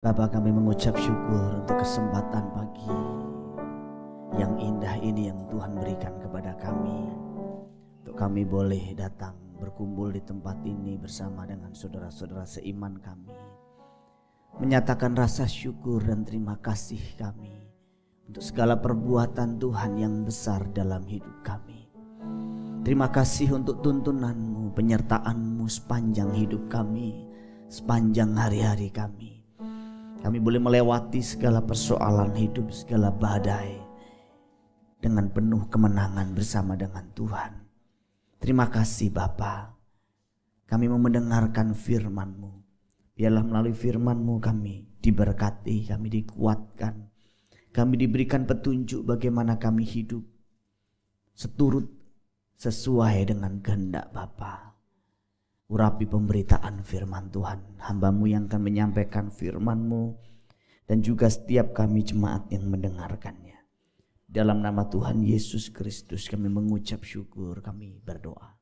Bapa, kami mengucap syukur untuk kesempatan pagi yang indah ini yang Tuhan berikan kepada kami. Untuk kami boleh datang berkumpul di tempat ini bersama dengan saudara-saudara seiman kami. Menyatakan rasa syukur dan terima kasih kami untuk segala perbuatan Tuhan yang besar dalam hidup kami. Terima kasih untuk tuntunan-Mu, penyertaan-Mu sepanjang hidup kami, sepanjang hari-hari kami. Kami boleh melewati segala persoalan hidup, segala badai dengan penuh kemenangan bersama dengan Tuhan. Terima kasih Bapa. Kami mau mendengarkan firman-Mu. Biarlah melalui firman-Mu kami diberkati, kami dikuatkan. Kami diberikan petunjuk bagaimana kami hidup seturut sesuai dengan kehendak Bapa. Urapi pemberitaan firman Tuhan, hamba-Mu yang akan menyampaikan firman-Mu, dan juga setiap kami jemaat yang mendengarkannya. Dalam nama Tuhan Yesus Kristus kami mengucap syukur, kami berdoa.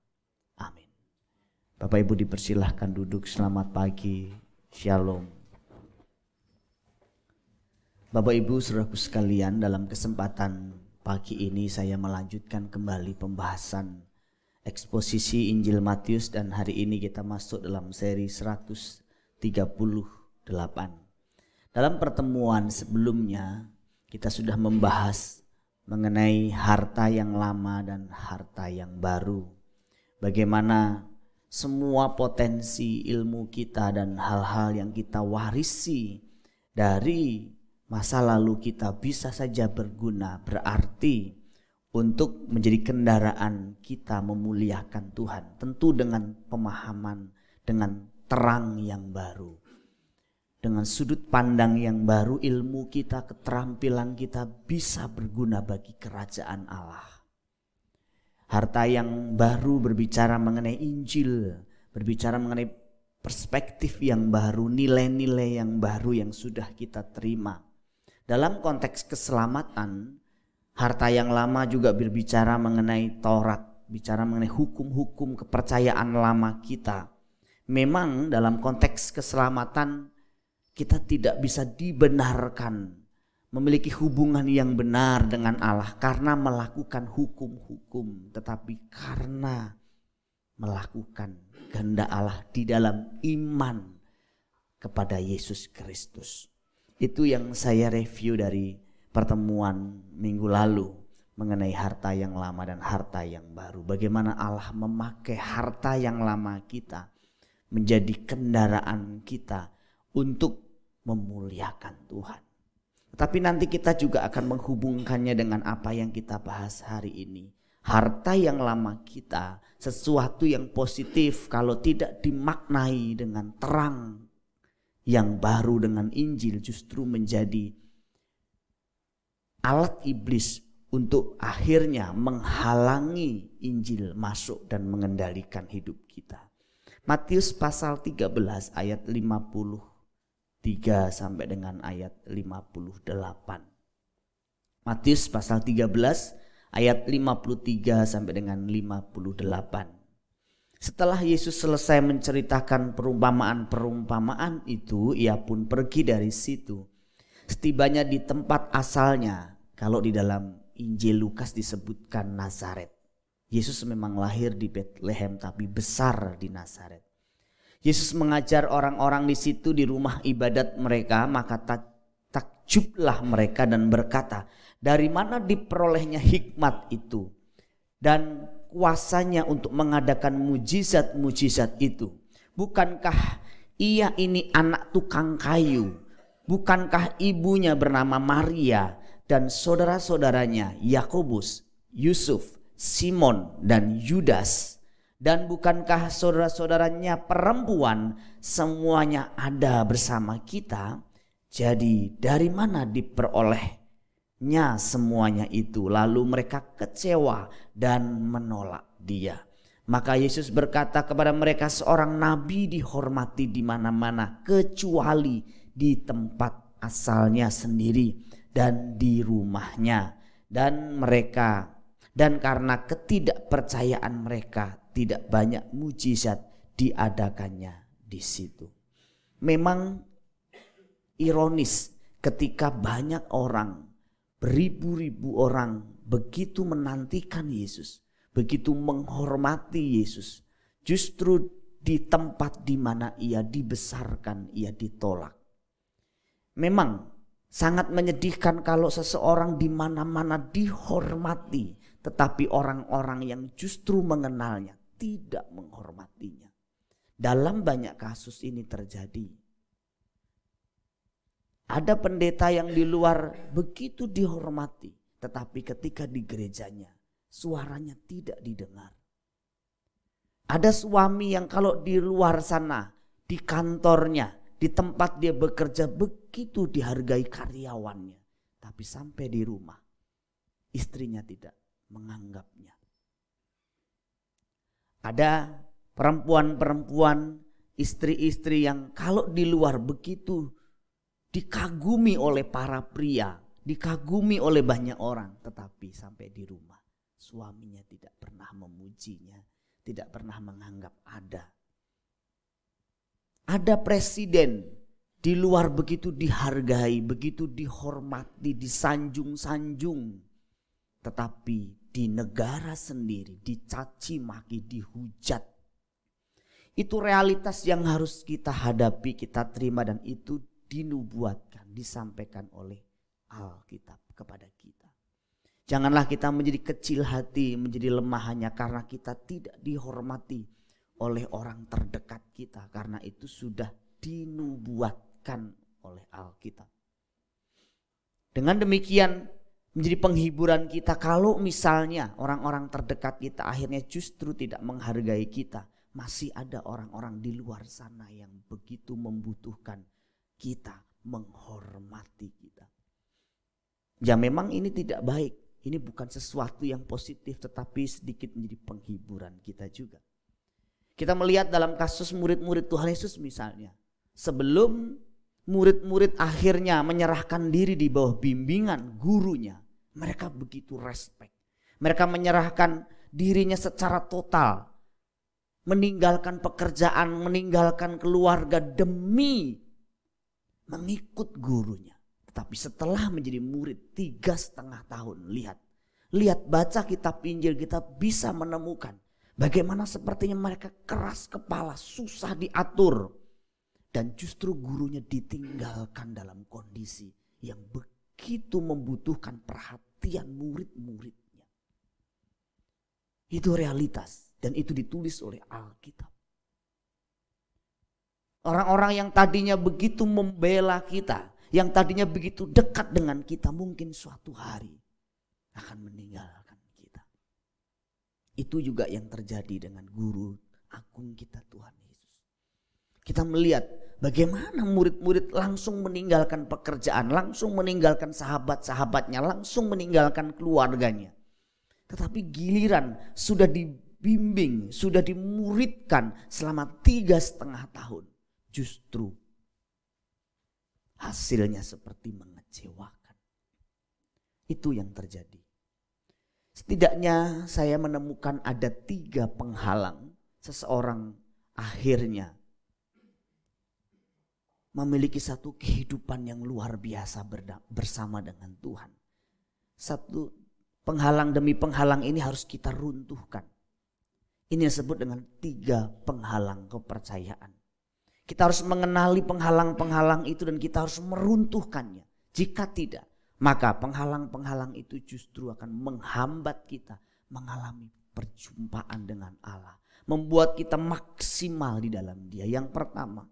Amin. Bapak Ibu dipersilahkan duduk, selamat pagi, shalom. Bapak Ibu saudaraku sekalian, dalam kesempatan pagi ini saya melanjutkan kembali pembahasan eksposisi Injil Matius, dan hari ini kita masuk dalam seri 138. Dalam pertemuan sebelumnya kita sudah membahas mengenai harta yang lama dan harta yang baru. Bagaimana semua potensi ilmu kita dan hal-hal yang kita warisi dari masa lalu kita bisa saja berguna, berarti untuk menjadi kendaraan kita memuliakan Tuhan. Tentu dengan pemahaman, dengan terang yang baru, dengan sudut pandang yang baru, ilmu kita, keterampilan kita bisa berguna bagi kerajaan Allah. Harta yang baru berbicara mengenai Injil, berbicara mengenai perspektif yang baru, nilai-nilai yang baru yang sudah kita terima. Dalam konteks keselamatan, harta yang lama juga berbicara mengenai Taurat, bicara mengenai hukum-hukum kepercayaan lama kita. Memang dalam konteks keselamatan kita tidak bisa dibenarkan memiliki hubungan yang benar dengan Allah karena melakukan hukum-hukum, tetapi karena melakukan kehendak Allah di dalam iman kepada Yesus Kristus. Itu yang saya review dari pertemuan minggu lalu mengenai harta yang lama dan harta yang baru. Bagaimana Allah memakai harta yang lama kita menjadi kendaraan kita untuk memuliakan Tuhan. Tapi nanti kita juga akan menghubungkannya dengan apa yang kita bahas hari ini. Harta yang lama kita sesuatu yang positif kalau tidak dimaknai dengan terang yang baru dengan Injil, justru menjadi alat iblis untuk akhirnya menghalangi Injil masuk dan mengendalikan hidup kita. Matius pasal 13 ayat 53 sampai dengan ayat 58. Matius pasal 13 ayat 53 sampai dengan 58. Setelah Yesus selesai menceritakan perumpamaan-perumpamaan itu, ia pun pergi dari situ. Setibanya di tempat asalnya, kalau di dalam Injil Lukas disebutkan Nazaret. Yesus memang lahir di Betlehem tapi besar di Nazaret. Yesus mengajar orang-orang di situ di rumah ibadat mereka, maka takjublah mereka dan berkata, dari mana diperolehnya hikmat itu dan kuasanya untuk mengadakan mujizat-mujizat itu? Bukankah ia ini anak tukang kayu? Bukankah ibunya bernama Maria dan saudara-saudaranya Yakobus, Yusuf, Simon dan Yudas? Dan bukankah saudara-saudaranya perempuan semuanya ada bersama kita? Jadi dari mana diperolehnya semuanya itu? Lalu mereka kecewa dan menolak dia. Maka Yesus berkata kepada mereka, seorang nabi dihormati di mana-mana kecuali di tempat asalnya sendiri dan di rumahnya. Dan karena ketidakpercayaan mereka, tidak banyak mujizat diadakannya di situ. Memang ironis ketika banyak orang, beribu-ribu orang begitu menantikan Yesus, begitu menghormati Yesus. Justru di tempat di mana ia dibesarkan, ia ditolak. Memang sangat menyedihkan kalau seseorang di mana-mana dihormati, tetapi orang-orang yang justru mengenalnya tidak menghormatinya. Dalam banyak kasus ini terjadi. Ada pendeta yang di luar begitu dihormati, tetapi ketika di gerejanya suaranya tidak didengar. Ada suami yang kalau di luar sana, di kantornya, di tempat dia bekerja begitu dihargai karyawannya. Tapi sampai di rumah, istrinya tidak menganggapnya. Ada perempuan-perempuan, istri-istri yang kalau di luar begitu dikagumi oleh para pria, dikagumi oleh banyak orang. Tetapi sampai di rumah, suaminya tidak pernah memujinya, tidak pernah menganggap ada. Ada presiden di luar begitu dihargai, begitu dihormati, disanjung-sanjung. Tetapi di negara sendiri dicaci maki, dihujat. Itu realitas yang harus kita hadapi, kita terima, dan itu dinubuatkan, disampaikan oleh Alkitab kepada kita. Janganlah kita menjadi kecil hati, menjadi lemah hanya karena kita tidak dihormati oleh orang terdekat kita, karena itu sudah dinubuatkan oleh Alkitab. Dengan demikian menjadi penghiburan kita kalau misalnya orang-orang terdekat kita akhirnya justru tidak menghargai kita. Masih ada orang-orang di luar sana yang begitu membutuhkan kita, menghormati kita. Ya memang ini tidak baik, ini bukan sesuatu yang positif, tetapi sedikit menjadi penghiburan kita juga. Kita melihat dalam kasus murid-murid Tuhan Yesus misalnya. Sebelum murid-murid akhirnya menyerahkan diri di bawah bimbingan gurunya, mereka begitu respect. Mereka menyerahkan dirinya secara total. Meninggalkan pekerjaan, meninggalkan keluarga demi mengikut gurunya. Tetapi setelah menjadi murid 3,5 tahun, lihat baca kitab Injil, kita bisa menemukan bagaimana sepertinya mereka keras kepala, susah diatur. Dan justru gurunya ditinggalkan dalam kondisi yang begitu membutuhkan perhatian murid-muridnya. Itu realitas dan itu ditulis oleh Alkitab. Orang-orang yang tadinya begitu membela kita, yang tadinya begitu dekat dengan kita, mungkin suatu hari akan meninggalkan kita. Itu juga yang terjadi dengan guru agung kita Tuhan Yesus. Kita melihat bagaimana murid-murid langsung meninggalkan pekerjaan, langsung meninggalkan sahabat-sahabatnya, langsung meninggalkan keluarganya. Tetapi giliran sudah dibimbing, sudah dimuridkan selama 3,5 tahun. Justru hasilnya seperti mengecewakan. Itu yang terjadi. Setidaknya saya menemukan ada 3 penghalang seseorang akhirnya memiliki satu kehidupan yang luar biasa bersama dengan Tuhan. Satu penghalang demi penghalang ini harus kita runtuhkan. Ini disebut dengan 3 penghalang kepercayaan. Kita harus mengenali penghalang-penghalang itu dan kita harus meruntuhkannya. Jika tidak, maka penghalang-penghalang itu justru akan menghambat kita mengalami perjumpaan dengan Allah. Membuat kita maksimal di dalam Dia. Yang pertama,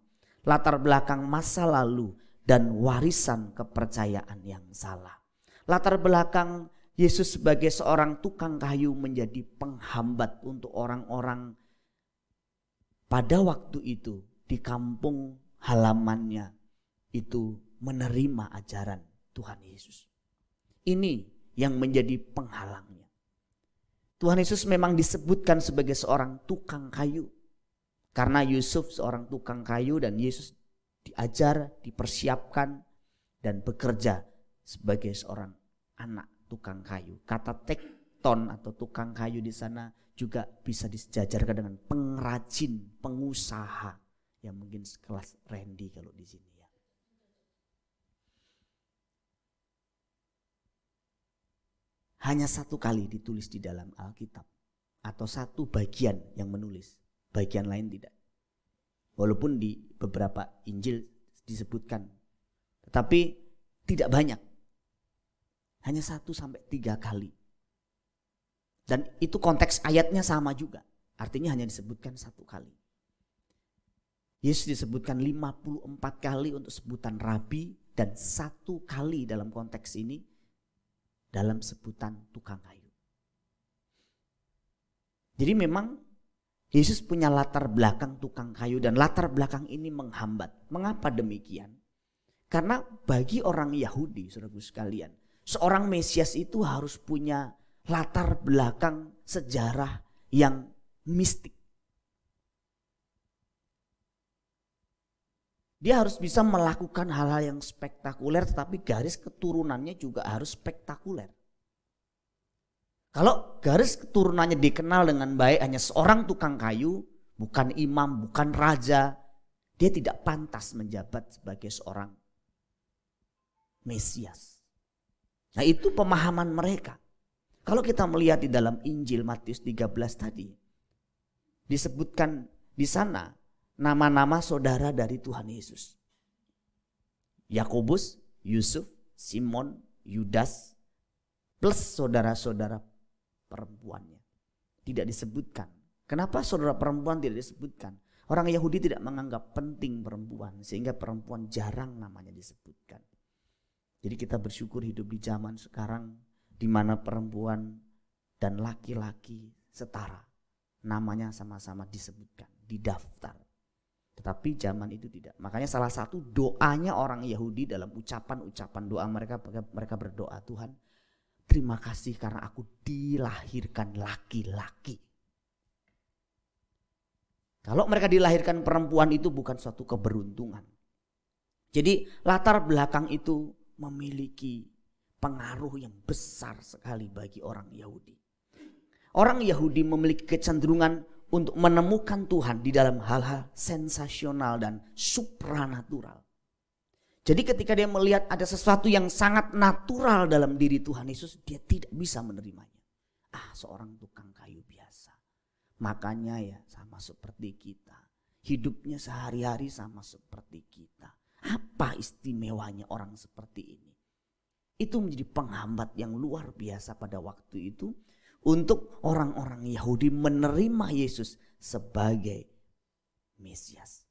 latar belakang masa lalu dan warisan kepercayaan yang salah. Latar belakang Yesus sebagai seorang tukang kayu menjadi penghambat untuk orang-orang pada waktu itu di kampung halamannya itu menerima ajaran Tuhan Yesus. Ini yang menjadi penghalangnya. Tuhan Yesus memang disebutkan sebagai seorang tukang kayu. Karena Yusuf seorang tukang kayu dan Yesus diajar, dipersiapkan dan bekerja sebagai seorang anak tukang kayu. Kata tekton atau tukang kayu di sana juga bisa disejajarkan dengan pengrajin, pengusaha. Ya mungkin sekelas Randy kalau di sini ya. hanya satu kali ditulis di dalam Alkitab. Atau satu bagian yang menulis, bagian lain tidak. Walaupun di beberapa Injil disebutkan, tetapi tidak banyak. Hanya 1-3 kali. Dan itu konteks ayatnya sama juga. Artinya hanya disebutkan 1 kali. Yesus disebutkan 54 kali untuk sebutan rabi. Dan 1 kali dalam konteks ini dalam sebutan tukang kayu. Jadi memang Yesus punya latar belakang tukang kayu. Dan latar belakang ini menghambat. Mengapa demikian? Karena bagi orang Yahudi, saudaraku sekalian, seorang Mesias itu harus punya latar belakang sejarah yang mistik. Dia harus bisa melakukan hal-hal yang spektakuler, tetapi garis keturunannya juga harus spektakuler. Kalau garis keturunannya dikenal dengan baik hanya seorang tukang kayu, bukan imam, bukan raja, dia tidak pantas menjabat sebagai seorang Mesias. Nah, itu pemahaman mereka. Kalau kita melihat di dalam Injil Matius 13 tadi, disebutkan di sana nama-nama saudara dari Tuhan Yesus. Yakobus, Yusuf, Simon, Yudas, plus saudara-saudara perempuannya. Tidak disebutkan. Kenapa saudara perempuan tidak disebutkan? Orang Yahudi tidak menganggap penting perempuan, sehingga perempuan jarang namanya disebutkan. Jadi kita bersyukur hidup di zaman sekarang di mana perempuan dan laki-laki setara. Namanya sama-sama disebutkan, didaftar. Tetapi zaman itu tidak. Makanya salah satu doanya orang Yahudi dalam ucapan-ucapan doa mereka berdoa, Tuhan, terima kasih karena aku dilahirkan laki-laki. Kalau mereka dilahirkan perempuan itu bukan suatu keberuntungan. Jadi latar belakang itu memiliki pengaruh yang besar sekali bagi orang Yahudi. Orang Yahudi memiliki kecenderungan untuk menemukan Tuhan di dalam hal-hal sensasional dan supranatural. Jadi ketika dia melihat ada sesuatu yang sangat natural dalam diri Tuhan Yesus, dia tidak bisa menerimanya. Seorang tukang kayu biasa. Makanya ya sama seperti kita. Hidupnya sehari-hari sama seperti kita. Apa istimewanya orang seperti ini? Itu menjadi penghambat yang luar biasa pada waktu itu untuk orang-orang Yahudi menerima Yesus sebagai Mesias.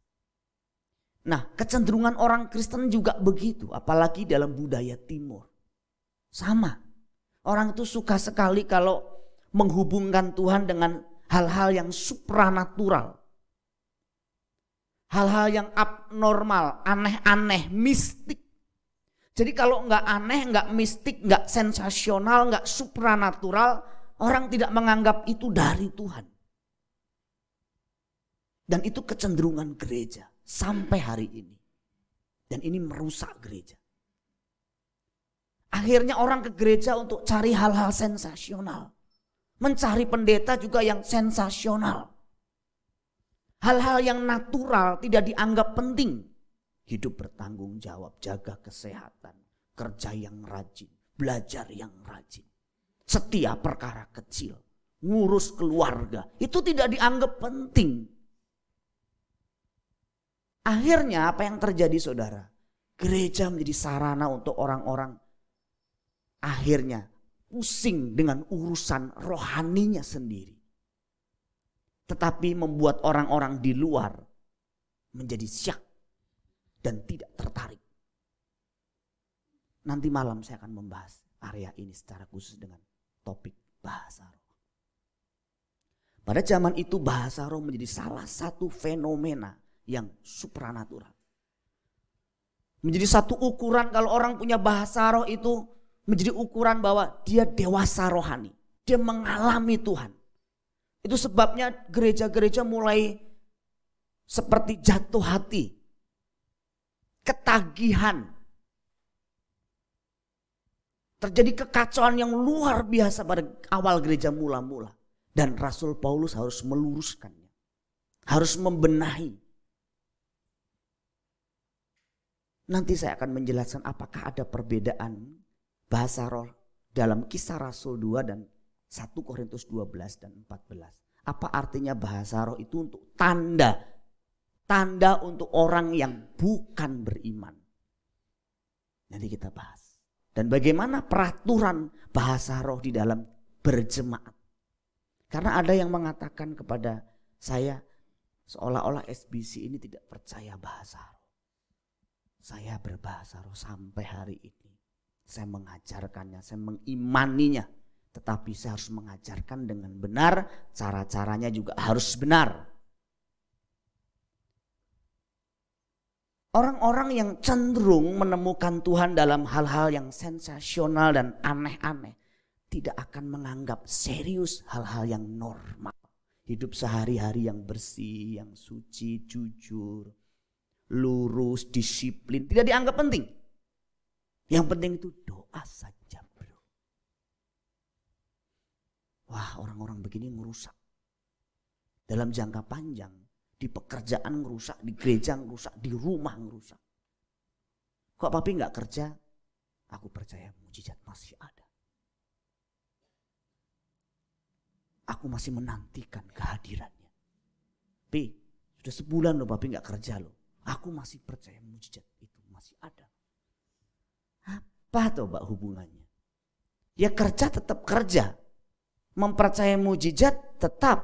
Nah, kecenderungan orang Kristen juga begitu, apalagi dalam budaya Timur. Sama. Orang itu suka sekali kalau menghubungkan Tuhan dengan hal-hal yang supranatural. Hal-hal yang abnormal, aneh-aneh, mistik. Jadi kalau nggak aneh, nggak mistik, nggak sensasional, nggak supranatural, orang tidak menganggap itu dari Tuhan. Dan itu kecenderungan gereja sampai hari ini. Dan ini merusak gereja. Akhirnya orang ke gereja untuk cari hal-hal sensasional. Mencari pendeta juga yang sensasional. Hal-hal yang natural tidak dianggap penting. Hidup bertanggung jawab, jaga kesehatan, kerja yang rajin, belajar yang rajin. Setiap perkara kecil, ngurus keluarga, itu tidak dianggap penting. Akhirnya apa yang terjadi saudara? Gereja menjadi sarana untuk orang-orang akhirnya pusing dengan urusan rohaninya sendiri. Tetapi membuat orang-orang di luar menjadi syak dan tidak tertarik. Nanti malam saya akan membahas area ini secara khusus dengan topik bahasa roh. Pada zaman itu bahasa roh menjadi salah satu fenomena yang supranatural. Menjadi satu ukuran kalau orang punya bahasa roh itu menjadi ukuran bahwa dia dewasa rohani. Dia mengalami Tuhan. Itu sebabnya gereja-gereja mulai seperti jatuh hati. Ketagihan. Terjadi kekacauan yang luar biasa pada awal gereja mula-mula. Dan Rasul Paulus harus meluruskannya. Harus membenahi. Nanti saya akan menjelaskan apakah ada perbedaan bahasa roh dalam Kisah Rasul 2 dan 1 Korintus 12 dan 14. Apa artinya bahasa roh itu? Untuk tanda. Tanda untuk orang yang bukan beriman. Nanti kita bahas. Dan bagaimana peraturan bahasa roh di dalam berjemaat. Karena ada yang mengatakan kepada saya seolah-olah SBC ini tidak percaya bahasa roh. Saya berbahasa roh sampai hari ini. Saya mengajarkannya, saya mengimaninya. Tetapi saya harus mengajarkan dengan benar, cara-caranya juga harus benar. Orang-orang yang cenderung menemukan Tuhan dalam hal-hal yang sensasional dan aneh-aneh tidak akan menganggap serius hal-hal yang normal. Hidup sehari-hari yang bersih, yang suci, jujur, lurus, disiplin tidak dianggap penting. Yang penting itu doa saja, bro. Wah, orang-orang begini ngerusak. Dalam jangka panjang, di pekerjaan ngerusak, di gereja ngerusak, di rumah ngerusak. Kok papi gak kerja? Aku percaya mujizat masih ada. Aku masih menantikan kehadirannya. Pi, sudah sebulan loh papi gak kerja loh. Aku masih percaya mujizat itu masih ada. Apa tuh Mbak hubungannya? Ya kerja tetap kerja. Mempercayai mujizat tetap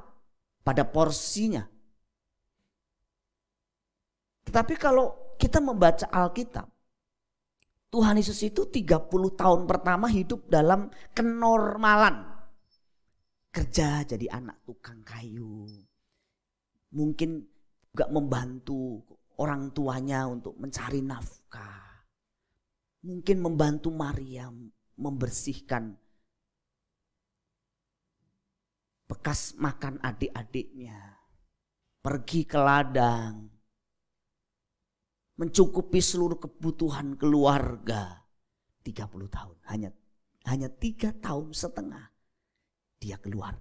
pada porsinya. Tetapi kalau kita membaca Alkitab, Tuhan Yesus itu 30 tahun pertama hidup dalam kenormalan. Kerja jadi anak tukang kayu. Mungkin juga membantu orang tuanya untuk mencari nafkah. Mungkin membantu Maria membersihkan bekas makan adik-adiknya. Pergi ke ladang. Mencukupi seluruh kebutuhan keluarga. 30 tahun. Hanya 3 tahun setengah. Dia keluar.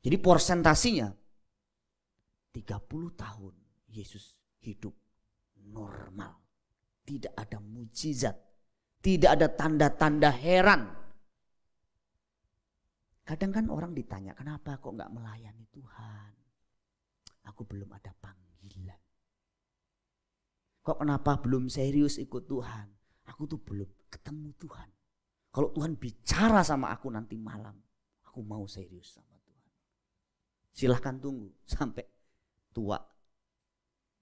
Jadi persentasinya 30 tahun Yesus hidup normal. Tidak ada mujizat. Tidak ada tanda-tanda heran. Kadang kan orang ditanya, kenapa kok gak melayani Tuhan? Aku belum ada panggilan. Kok kenapa belum serius ikut Tuhan? Aku tuh belum ketemu Tuhan. Kalau Tuhan bicara sama aku nanti malam, aku mau serius sama Tuhan. Silahkan tunggu sampai tua.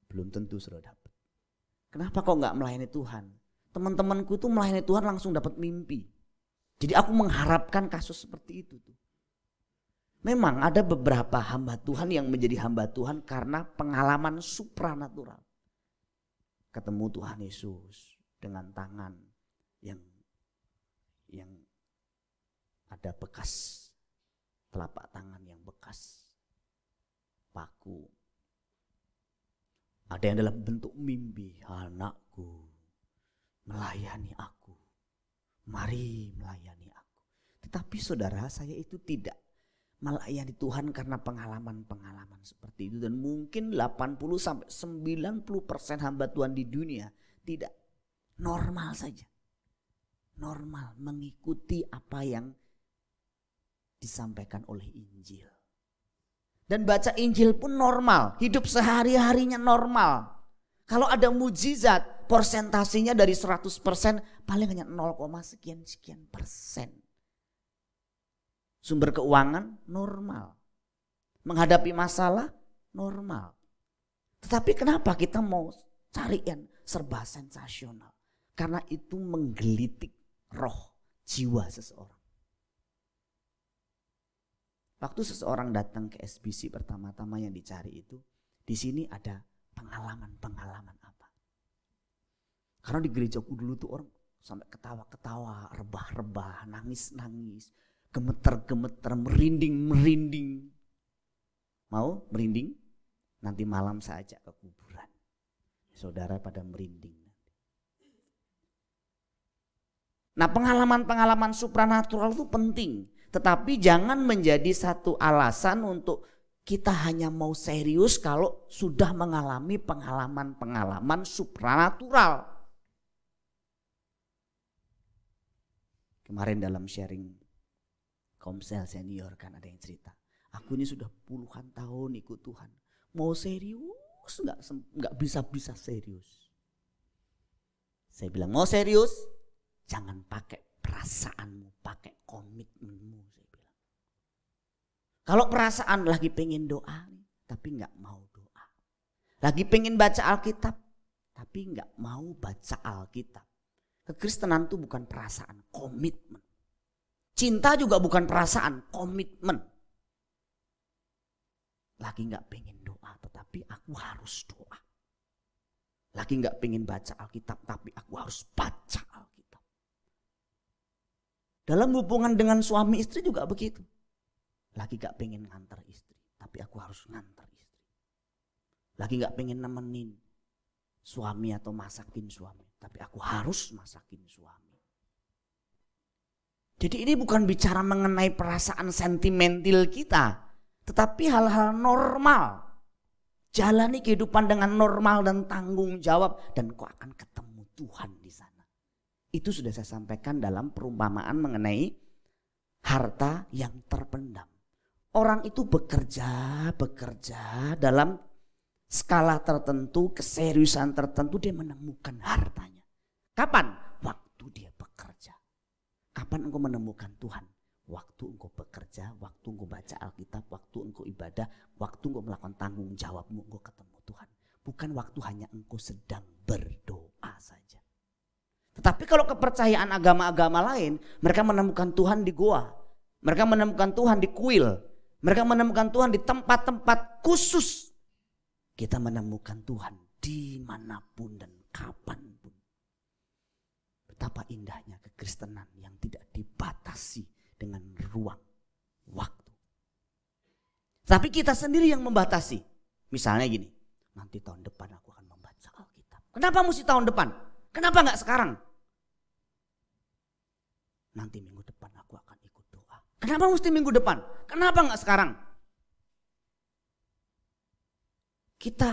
Belum tentu sudah dapat. Kenapa kok gak melayani Tuhan? Teman-temanku tuh melayani Tuhan langsung dapat mimpi. Jadi aku mengharapkan kasus seperti itu tuh. Memang ada beberapa hamba Tuhan yang menjadi hamba Tuhan karena pengalaman supranatural. Ketemu Tuhan Yesus dengan tangan yang ada bekas telapak tangan yang bekas paku. Ada yang dalam bentuk mimpi, anakku melayani aku. Mari melayani aku. Tetapi saudara, saya itu tidak melayani Tuhan karena pengalaman-pengalaman seperti itu. Dan mungkin 80-90% hamba Tuhan di dunia tidak, normal saja. Normal, mengikuti apa yang disampaikan oleh Injil. Dan baca Injil pun normal, hidup sehari-harinya normal. Kalau ada mujizat, persentasinya dari 100% paling hanya 0, sekian persen. Sumber keuangan normal. Menghadapi masalah normal. Tetapi kenapa kita mau cari yang serba sensasional? Karena itu menggelitik roh, jiwa seseorang. Waktu seseorang datang ke SBC pertama-tama yang dicari itu, di sini ada pengalaman-pengalaman apa. Karena di gerejaku dulu tuh orang sampai ketawa-ketawa, rebah-rebah, nangis-nangis, gemeter-gemeter, merinding-merinding. Mau merinding? Nanti malam saya ajak ke kuburan. Saudara pada merinding. Nah, pengalaman-pengalaman supranatural itu penting. Tetapi jangan menjadi satu alasan untuk kita hanya mau serius kalau sudah mengalami pengalaman-pengalaman supranatural. Kemarin dalam sharing Komsel senior kan ada yang cerita. Aku ini sudah puluhan tahun ikut Tuhan. Mau serius nggak bisa serius. Saya bilang mau serius, jangan pakai perasaanmu, pakai komitmenmu. Saya bilang. Kalau perasaan lagi pengen doa, tapi nggak mau doa. Lagi pengen baca Alkitab, tapi nggak mau baca Alkitab. Kekristenan itu bukan perasaan, komitmen. Cinta juga bukan perasaan, komitmen. Lagi nggak pengen doa, tetapi aku harus doa. Lagi nggak pengen baca Alkitab, tapi aku harus baca Alkitab. Dalam hubungan dengan suami istri juga begitu. Lagi nggak pengen ngantar istri, tapi aku harus ngantar istri. Lagi nggak pengen nemenin suami atau masakin suami, tapi aku harus masakin suami. Jadi ini bukan bicara mengenai perasaan sentimental kita, tetapi hal-hal normal. Jalani kehidupan dengan normal dan tanggung jawab, dan kau akan ketemu Tuhan di sana. Itu sudah saya sampaikan dalam perumpamaan mengenai harta yang terpendam. Orang itu bekerja dalam skala tertentu, keseriusan tertentu, dia menemukan hartanya. Kapan? Waktu dia bekerja. Kapan engkau menemukan Tuhan? Waktu engkau bekerja, waktu engkau baca Alkitab, waktu engkau ibadah, waktu engkau melakukan tanggung jawabmu, engkau ketemu Tuhan. Bukan waktu hanya engkau sedang berdoa saja. Tetapi kalau kepercayaan agama-agama lain, mereka menemukan Tuhan di goa. Mereka menemukan Tuhan di kuil. Mereka menemukan Tuhan di tempat-tempat khusus. Kita menemukan Tuhan dimanapun dan kapanpun. Betapa indahnya kekristenan yang tidak dibatasi dengan ruang waktu. Tapi kita sendiri yang membatasi. Misalnya gini, nanti tahun depan aku akan membaca Alkitab. Kenapa mesti tahun depan? Kenapa nggak sekarang? Nanti minggu depan aku akan ikut doa. Kenapa mesti minggu depan? Kenapa nggak sekarang? Kita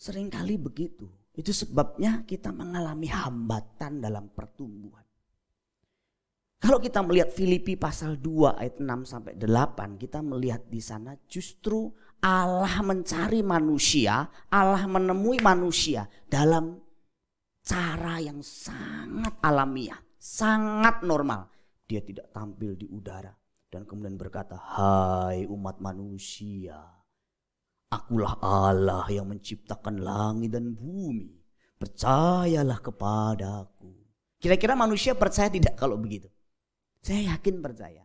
seringkali begitu. Itu sebabnya kita mengalami hambatan dalam pertumbuhan. Kalau kita melihat Filipi pasal 2 ayat 6 sampai 8, kita melihat di sana justru Allah mencari manusia, Allah menemui manusia dalam cara yang sangat alamiah, sangat normal. Dia tidak tampil di udara dan kemudian berkata, "Hai umat manusia, akulah Allah yang menciptakan langit dan bumi. Percayalah kepadaku." Kira-kira manusia percaya tidak kalau begitu? Saya yakin percaya.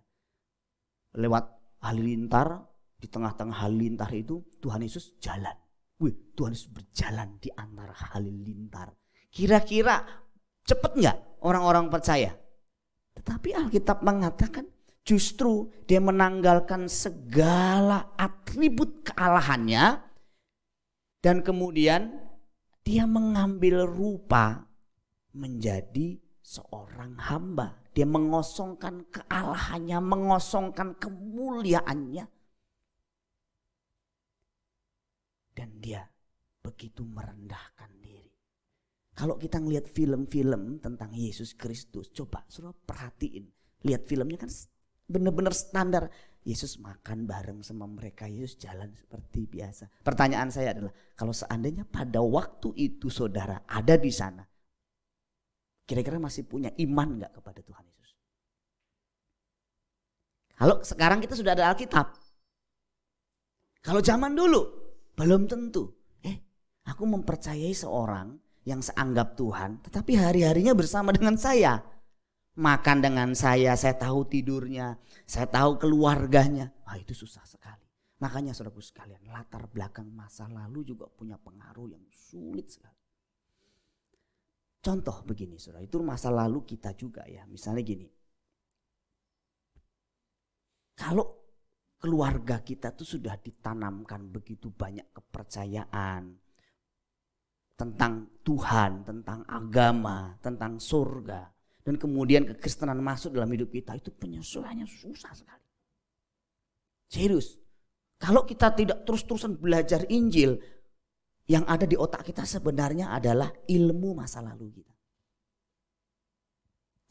Lewat halilintar, di tengah-tengah halilintar itu Tuhan Yesus jalan. Tuhan Yesus berjalan di antara halilintar. Kira-kira cepat nggak orang-orang percaya? Tetapi Alkitab mengatakan justru dia menanggalkan segala atribut kealahannya. Dan kemudian dia mengambil rupa menjadi seorang hamba. Dia mengosongkan kealahannya, mengosongkan kemuliaannya. Dan dia begitu merendahkan diri. Kalau kita ngelihat film-film tentang Yesus Kristus, coba saudara perhatiin. Lihat filmnya kan benar-benar standar. Yesus makan bareng sama mereka, Yesus jalan seperti biasa. Pertanyaan saya adalah, kalau seandainya pada waktu itu saudara ada di sana, kira-kira masih punya iman gak kepada Tuhan Yesus? Kalau sekarang kita sudah ada Alkitab. Kalau zaman dulu belum tentu. Aku mempercayai seorang yang seanggap Tuhan, tetapi hari-harinya bersama dengan saya. Makan dengan saya tahu tidurnya, saya tahu keluarganya. Itu susah sekali. Makanya saudaraku sekalian, latar belakang masa lalu juga punya pengaruh yang sulit sekali. Contoh begini saudara, itu masa lalu kita juga ya. Misalnya gini, kalau keluarga kita tuh sudah ditanamkan begitu banyak kepercayaan tentang Tuhan, tentang agama, tentang surga. Dan kemudian kekristenan masuk dalam hidup kita, itu penyesuaiannya susah sekali. Serius, kalau kita tidak terus-terusan belajar Injil, yang ada di otak kita sebenarnya adalah ilmu masa lalu kita.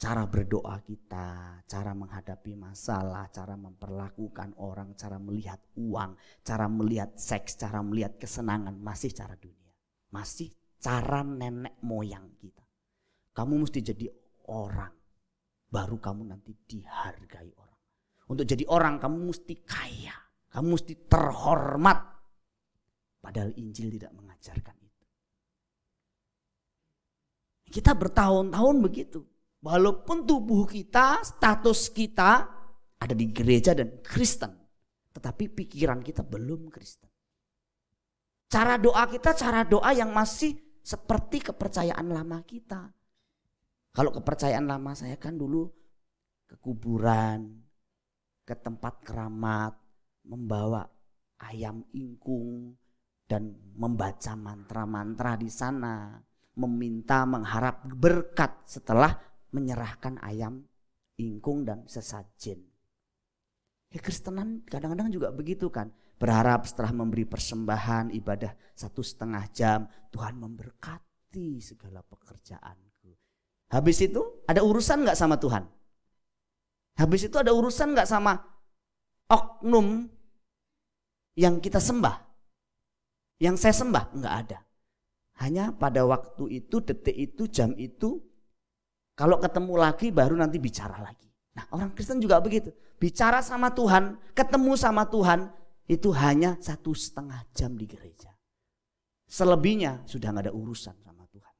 cara berdoa kita, cara menghadapi masalah, cara memperlakukan orang, cara melihat uang, cara melihat seks, cara melihat kesenangan, masih cara dunia. Masih cara nenek moyang kita. Kamu mesti jadi orang, baru kamu nanti dihargai orang. Untuk jadi orang kamu mesti kaya, kamu mesti terhormat. Padahal Injil tidak mengajarkan itu. Kita bertahun-tahun begitu. Walaupun tubuh kita, status kita ada di gereja dan Kristen. Tetapi pikiran kita belum Kristen. Cara doa kita cara doa yang masih seperti kepercayaan lama kita. Kalau kepercayaan lama saya kan dulu ke kuburan, ke tempat keramat, membawa ayam ingkung dan membaca mantra-mantra di sana. Meminta, mengharap berkat setelah menyerahkan ayam ingkung dan sesajen. Kristenan kadang-kadang juga begitu kan. Berharap setelah memberi persembahan ibadah 1,5 jam Tuhan memberkati segala pekerjaanku. Habis itu ada urusan gak sama Tuhan? Habis itu ada urusan gak sama oknum yang kita sembah? Yang saya sembah? Enggak ada. Hanya pada waktu itu, detik itu, jam itu, kalau ketemu lagi baru nanti bicara lagi. Nah, orang Kristen juga begitu. Bicara sama Tuhan, ketemu sama Tuhan, itu hanya 1,5 jam di gereja. Selebihnya sudah gak ada urusan sama Tuhan.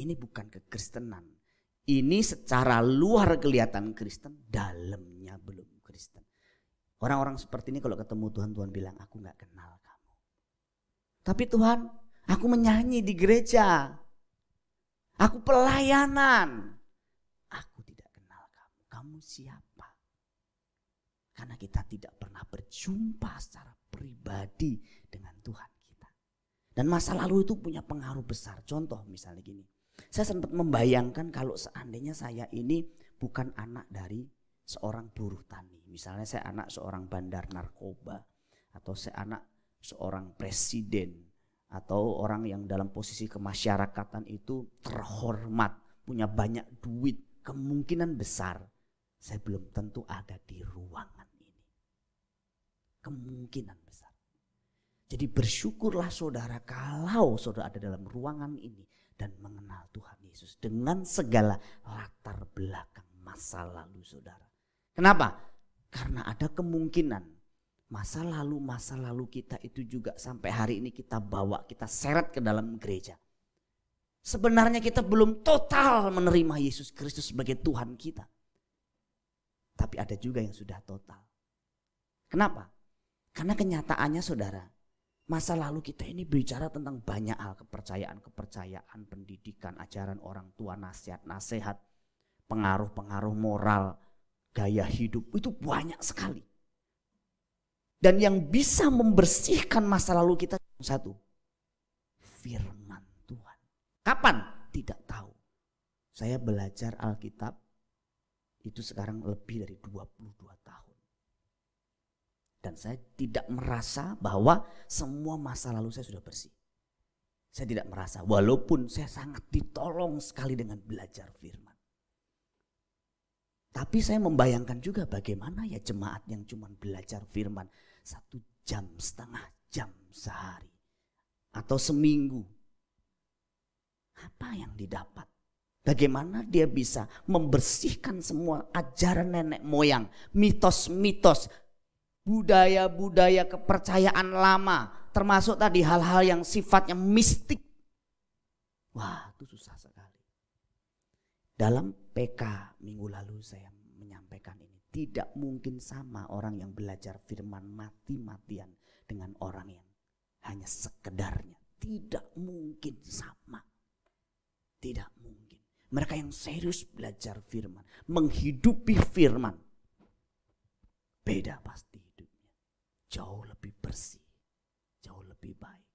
Ini bukan kekristenan. Ini secara luar kelihatan Kristen, dalamnya belum Kristen. Orang-orang seperti ini kalau ketemu Tuhan, Tuhan bilang, aku gak kenal kamu. Tapi Tuhan, aku menyanyi di gereja. Aku pelayanan. Aku tidak kenal kamu. Kamu siapa? Karena kita tidak pernah berjumpa secara pribadi dengan Tuhan kita. Dan masa lalu itu punya pengaruh besar. Contoh misalnya gini. Saya sempat membayangkan kalau seandainya saya ini bukan anak dari seorang buruh tani. Misalnya saya anak seorang bandar narkoba. Atau saya anak seorang presiden. Atau orang yang dalam posisi kemasyarakatan itu terhormat. Punya banyak duit. Kemungkinan besar saya belum tentu ada di ruangan ini. Kemungkinan besar. Jadi bersyukurlah saudara kalau saudara ada dalam ruangan ini dan mengenal Tuhan Yesus dengan segala latar belakang masa lalu saudara. Kenapa? Karena ada kemungkinan masa lalu kita itu juga sampai hari ini kita bawa, kita seret ke dalam gereja. Sebenarnya kita belum total menerima Yesus Kristus sebagai Tuhan kita. Tapi ada juga yang sudah total. Kenapa? Karena kenyataannya saudara, masa lalu kita ini bicara tentang banyak hal. Kepercayaan, pendidikan, ajaran orang tua, nasihat, pengaruh-pengaruh moral, gaya hidup. Itu banyak sekali. Dan yang bisa membersihkan masa lalu kita satu, firman Tuhan. Kapan? Tidak tahu. Saya belajar Alkitab itu sekarang lebih dari 22 tahun. Dan saya tidak merasa bahwa semua masa lalu saya sudah bersih. Saya tidak merasa, walaupun saya sangat ditolong sekali dengan belajar firman. Tapi saya membayangkan juga bagaimana ya jemaat yang cuma belajar firman 1,5 jam sehari. Atau seminggu. Apa yang didapat? Bagaimana dia bisa membersihkan semua ajaran nenek moyang, mitos-mitos, budaya-budaya kepercayaan lama, termasuk tadi hal-hal yang sifatnya mistik. Wah, itu susah sekali. Dalam PK minggu lalu saya menyampaikan ini, tidak mungkin sama orang yang belajar firman mati-matian dengan orang yang hanya sekedarnya. Tidak mungkin sama. Tidak mungkin. Mereka yang serius belajar firman, menghidupi firman, beda pasti hidupnya. Jauh lebih bersih, jauh lebih baik.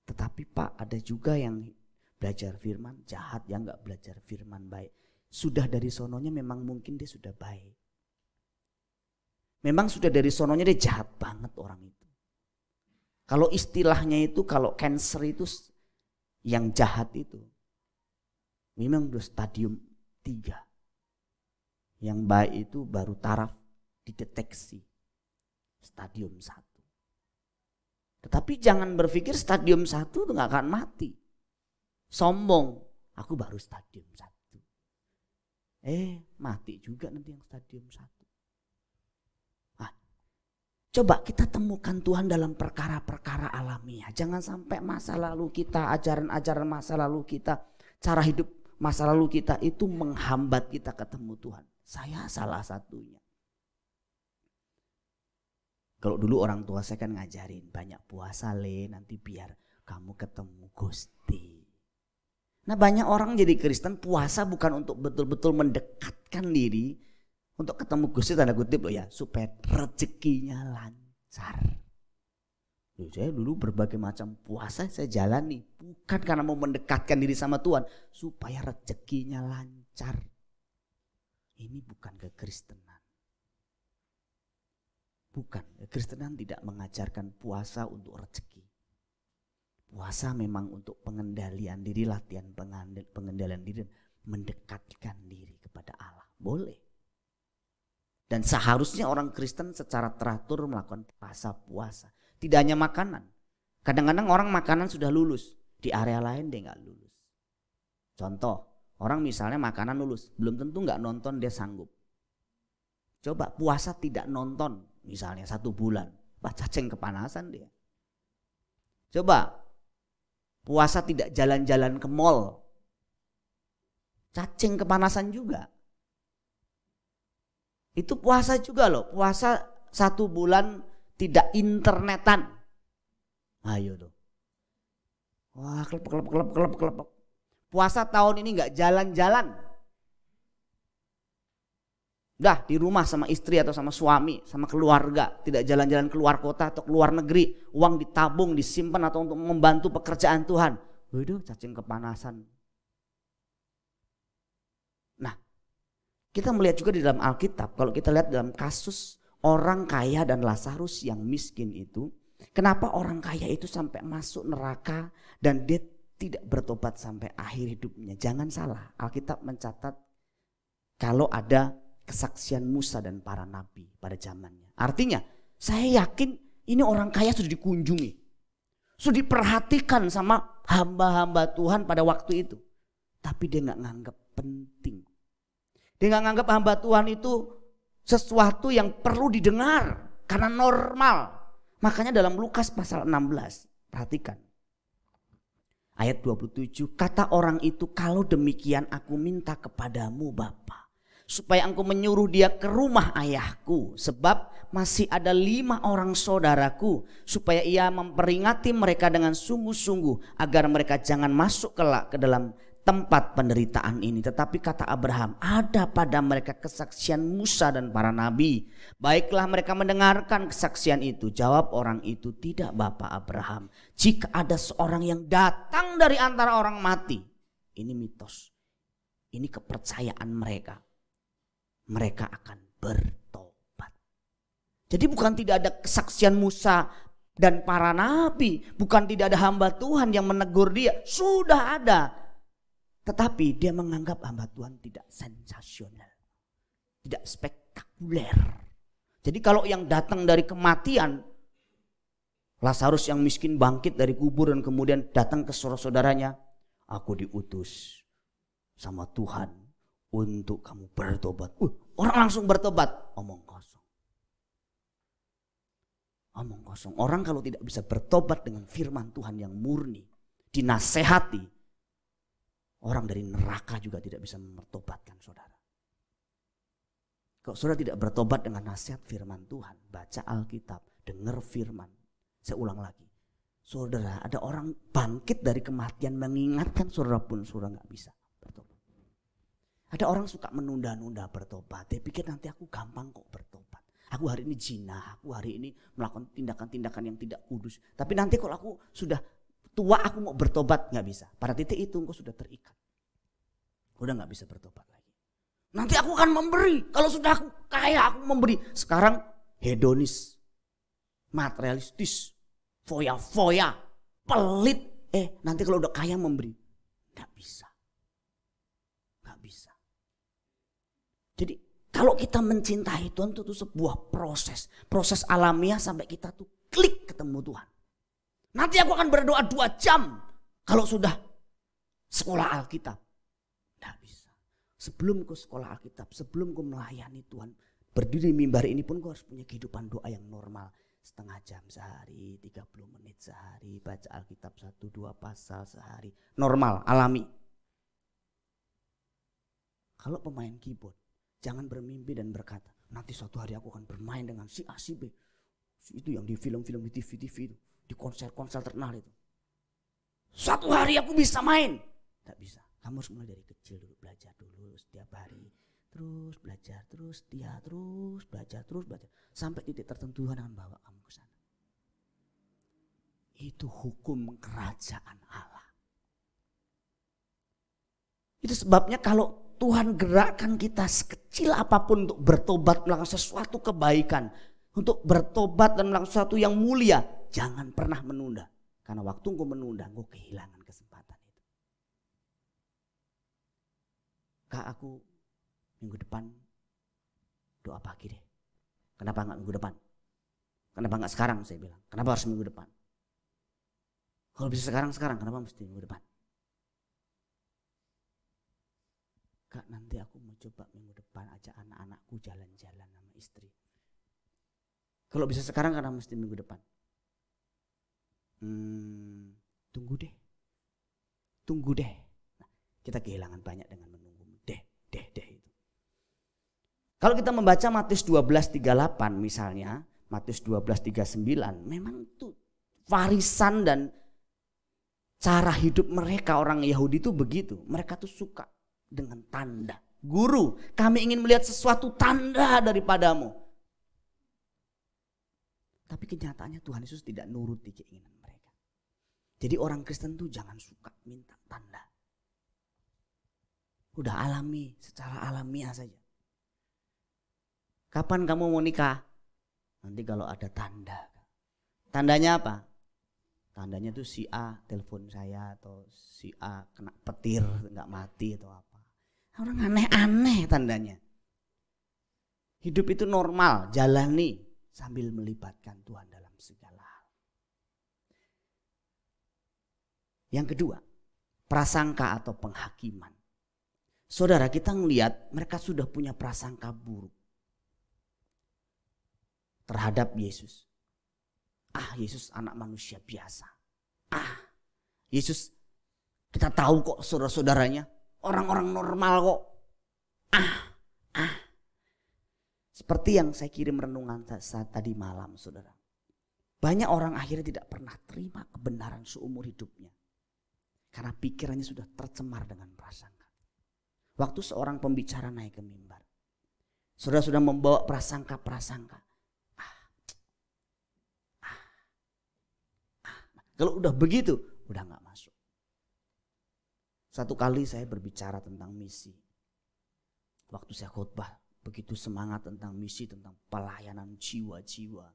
Tetapi Pak, ada juga yang belajar firman jahat, yang gak belajar firman baik. Sudah dari sononya memang mungkin dia sudah baik. Memang sudah dari sononya dia jahat banget orang itu. Kalau istilahnya itu, kalau cancer itu yang jahat itu memang udah stadium 3. Yang baik itu baru taraf dideteksi stadium 1. Tetapi jangan berpikir stadium 1 itu gak akan mati. Sombong, aku baru stadium 1. Mati juga nanti yang stadium 1. Coba kita temukan Tuhan dalam perkara-perkara alamiah. Jangan sampai masa lalu kita, ajaran-ajaran masa lalu kita, cara hidup masa lalu kita itu menghambat kita ketemu Tuhan. Saya salah satunya. Kalau dulu orang tua saya kan ngajarin banyak puasa nanti biar kamu ketemu Gusti. Nah banyak orang jadi Kristen puasa bukan untuk betul-betul mendekatkan diri untuk ketemu Gusti tanda kutip loh ya, supaya rezekinya lancar. Saya dulu berbagai macam puasa saya jalani bukan karena mau mendekatkan diri sama Tuhan, supaya rezekinya lancar. Ini bukan kekristenan. Bukan, kekristenan tidak mengajarkan puasa untuk rezeki. Puasa memang untuk pengendalian diri, latihan pengendalian diri, mendekatkan diri kepada Allah. Boleh. Dan seharusnya orang Kristen secara teratur melakukan puasa. Tidak hanya makanan. Kadang-kadang orang makanan sudah lulus, di area lain dia gak lulus. Contoh, orang misalnya makanan lulus, belum tentu gak nonton dia sanggup. Coba puasa tidak nonton misalnya 1 bulan, cacing kepanasan dia. Coba puasa tidak jalan-jalan ke mall, cacing kepanasan juga. Itu puasa juga loh, puasa 1 bulan tidak internetan. Ayo tuh. Wah kelep. Puasa tahun ini gak jalan-jalan. Udah di rumah sama istri atau sama suami, sama keluarga. Tidak jalan-jalan keluar kota atau keluar negeri. Uang ditabung, disimpan atau untuk membantu pekerjaan Tuhan. Waduh cacing kepanasan. Nah kita melihat juga di dalam Alkitab. Kalau kita lihat dalam kasus orang kaya dan Lazarus yang miskin itu. Kenapa orang kaya itu sampai masuk neraka dan dia tidak bertobat sampai akhir hidupnya. Jangan salah, Alkitab mencatat kalau ada kesaksian Musa dan para nabi pada zamannya. Artinya saya yakin ini orang kaya sudah dikunjungi. Sudah diperhatikan sama hamba-hamba Tuhan pada waktu itu. Tapi dia gak nganggap penting. Dia gak nganggap hamba Tuhan itu sesuatu yang perlu didengar. Karena normal. Makanya dalam Lukas pasal 16. Perhatikan. Ayat 27. Kata orang itu, kalau demikian aku minta kepadamu Bapa, supaya engkau menyuruh dia ke rumah ayahku. Sebab masih ada 5 orang saudaraku. Supaya ia memperingati mereka dengan sungguh-sungguh. Agar mereka jangan masuk kelak ke dalam tempat penderitaan ini. Tetapi kata Abraham, ada pada mereka kesaksian Musa dan para nabi. Baiklah mereka mendengarkan kesaksian itu. Jawab orang itu, tidak Bapak Abraham. Jika ada seorang yang datang dari antara orang mati. Ini mitos. Ini kepercayaan mereka. Mereka akan bertobat. Jadi bukan tidak ada kesaksian Musa dan para nabi. Bukan tidak ada hamba Tuhan yang menegur dia. Sudah ada. Tetapi dia menganggap hamba Tuhan tidak sensasional. Tidak spektakuler. Jadi kalau yang datang dari kematian, Lazarus yang miskin bangkit dari kubur dan kemudian datang ke saudara-saudaranya. Aku diutus sama Tuhan untuk kamu bertobat. Orang langsung bertobat. Omong kosong. Omong kosong. Orang kalau tidak bisa bertobat dengan firman Tuhan yang murni, dinasehati, orang dari neraka juga tidak bisa mempertobatkan saudara. Kalau saudara tidak bertobat dengan nasihat firman Tuhan, baca Alkitab, dengar firman. Saya ulang lagi. Saudara, ada orang bangkit dari kematian mengingatkan saudara pun saudara gak bisa bertobat. Ada orang suka menunda-nunda bertobat. Dia pikir nanti aku gampang kok bertobat. Aku hari ini zina, aku hari ini melakukan tindakan-tindakan yang tidak kudus. Tapi nanti kalau aku sudah tua aku mau bertobat, gak bisa. Pada titik itu engkau sudah terikat. Udah gak bisa bertobat lagi. Nanti aku akan memberi. Kalau sudah aku kaya aku memberi. Sekarang hedonis, materialistis, foya-foya, pelit. Nanti kalau udah kaya memberi. Gak bisa. Gak bisa. Jadi kalau kita mencintai Tuhan itu sebuah proses alamiah sampai kita tuh klik ketemu Tuhan. Nanti aku akan berdoa 2 jam kalau sudah sekolah Alkitab. Tidak bisa. Sebelum kau sekolah Alkitab, sebelum kau melayani Tuhan, berdiri mimbar ini pun kau harus punya kehidupan doa yang normal. Setengah jam sehari, 30 menit sehari, baca Alkitab 1-2 pasal sehari. Normal, alami. Kalau pemain keyboard, jangan bermimpi dan berkata, nanti suatu hari aku akan bermain dengan si A, si B. Itu yang di film-film, di TV-TV itu, di konser-konser terkenal itu. Suatu hari aku bisa main. Tak bisa. Kamu harus mulai dari kecil dulu, belajar dulu setiap hari. Terus belajar, terus setia, terus belajar. Sampai titik tertentu Tuhan akan bawa kamu ke sana. Itu hukum kerajaan Allah. Itu sebabnya kalau Tuhan gerakkan kita sekecil apapun untuk bertobat melakukan sesuatu kebaikan. Untuk bertobat dan melakukan sesuatu yang mulia. Jangan pernah menunda. Karena waktu engkau menunda, engkau kehilangan kesempatan itu. Kak, aku minggu depan doa pagi deh. Kenapa enggak minggu depan? Kenapa enggak sekarang, saya bilang. Kenapa harus minggu depan? Kalau bisa sekarang, kenapa mesti minggu depan? Kak, nanti aku mau coba minggu depan ajak anak-anakku jalan-jalan sama istri. Kalau bisa sekarang, kenapa mesti minggu depan? Tunggu deh. Nah, kita kehilangan banyak dengan menunggu. Deh itu. Kalau kita membaca Matius 12:38 misalnya, Matius 12:39, memang itu warisan dan cara hidup mereka orang Yahudi itu begitu. Mereka tuh suka dengan tanda. Guru, kami ingin melihat sesuatu tanda daripadamu. Tapi kenyataannya Tuhan Yesus tidak nuruti keinginan mereka. Jadi orang Kristen tuh jangan suka minta tanda. Udah alami, secara alamiah saja. Kapan kamu mau nikah? Nanti kalau ada tanda. Tandanya apa? Tandanya tuh si A telepon saya atau si A kena petir nggak mati atau apa. Orang aneh-aneh tandanya. Hidup itu normal, jalani sambil melibatkan Tuhan dalam segala hal. Yang kedua, prasangka atau penghakiman. Saudara, kita ngelihat mereka sudah punya prasangka buruk terhadap Yesus. Yesus anak manusia biasa. Yesus kita tahu kok saudara-saudaranya. Orang-orang normal kok. Seperti yang saya kirim renungan saat tadi malam, saudara. Banyak orang akhirnya tidak pernah terima kebenaran seumur hidupnya. Karena pikirannya sudah tercemar dengan prasangka. Waktu seorang pembicara naik ke mimbar, saudara sudah membawa prasangka-prasangka. Kalau udah begitu, udah gak masuk. Satu kali saya berbicara tentang misi. Waktu saya khotbah, begitu semangat tentang misi, tentang pelayanan jiwa-jiwa.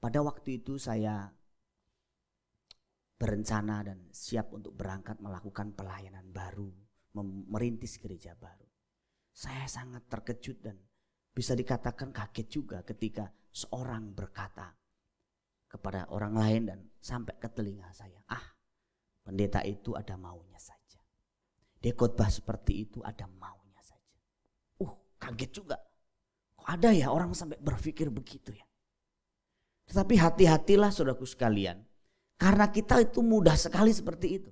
Pada waktu itu saya berencana dan siap untuk berangkat melakukan pelayanan baru, merintis gereja baru. Saya sangat terkejut dan bisa dikatakan kaget juga ketika seorang berkata kepada orang lain dan sampai ke telinga saya, pendeta itu ada maunya saja. Dia khotbah seperti itu ada maunya saja. Kaget juga. Kok ada ya orang sampai berpikir begitu ya. Tetapi hati-hatilah saudaraku sekalian. Karena kita itu mudah sekali seperti itu.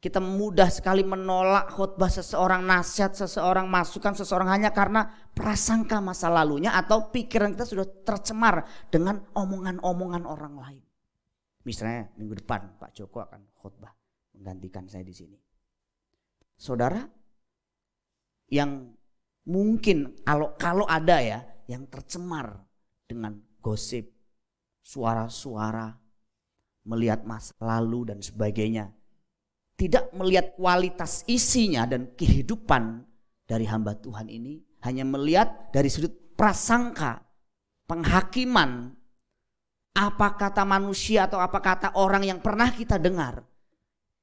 Kita mudah sekali menolak khotbah seseorang, nasihat seseorang, masukan seseorang hanya karena prasangka masa lalunya atau pikiran kita sudah tercemar dengan omongan-omongan orang lain. Misalnya minggu depan Pak Joko akan khotbah menggantikan saya di sini. Saudara yang mungkin kalau ada ya yang tercemar dengan gosip, suara-suara, melihat masa lalu dan sebagainya. Tidak melihat kualitas isinya dan kehidupan dari hamba Tuhan ini. Hanya melihat dari sudut prasangka, penghakiman. Apa kata manusia atau apa kata orang yang pernah kita dengar.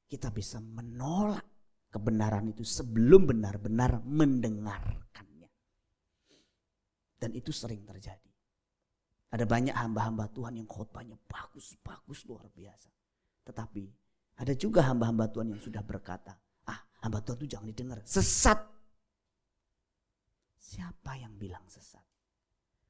Kita bisa menolak kebenaran itu sebelum benar-benar mendengarkannya. Dan itu sering terjadi. Ada banyak hamba-hamba Tuhan yang khotbahnya bagus luar biasa. Tetapi ada juga hamba-hamba Tuhan yang sudah berkata, hamba Tuhan itu jangan didengar, sesat. Siapa yang bilang sesat?